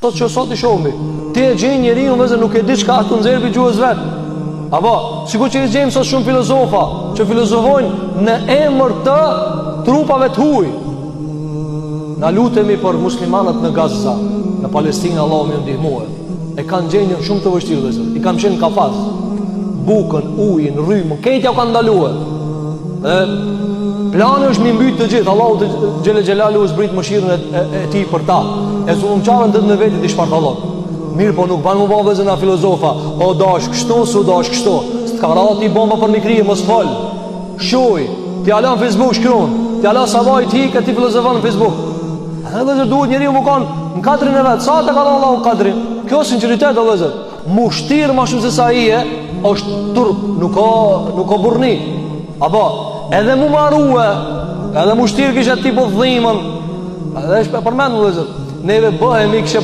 Sot që sot i shohmi, ti e gjen njeriu vëzë nuk e di çka ato nxjerrë gjuhës vet. Apo, sikur që i gjejmë sot shumë filozofa që filozofojnë në emër të trupave të huaj. Na lutemi për muslimanët në Gaza, në Palestinë, Allahu më ndihmojë. E kanë gjendjen shumë të vështirë vëzë. I kanë qenë kafaz. Bukën, ujin, rrymën, këtja u kanë ndaluar. Plani është mi mbyt të gjithë. Allahu xhele xhelalu u zbrit mëshirën e tij për ta. E zullumçarën të në vetit i shpartallon. Mirë, po nuk banë më bëmë vëzë nga filozofa. O dash kështu, su dash kështu. Së të ka rati bomba për mikrije, mos fol. Shuj, ti ala në Facebook shkron. Ti ala sabaj ti ka ti filozofan në Facebook. Edhe vëzër duhet njeri më kanë në katrin e vetë. Sa të ka da Allah në katrin? Kjo sinceritet o vëzër. Mushtirë ma shumë se sa i e, është turp, nuk o burni. Apo, edhe mu marue, edhe mushtirë kishe ti po dhimën. Edhe është përmenë vëzër. Neve bëhemi kështë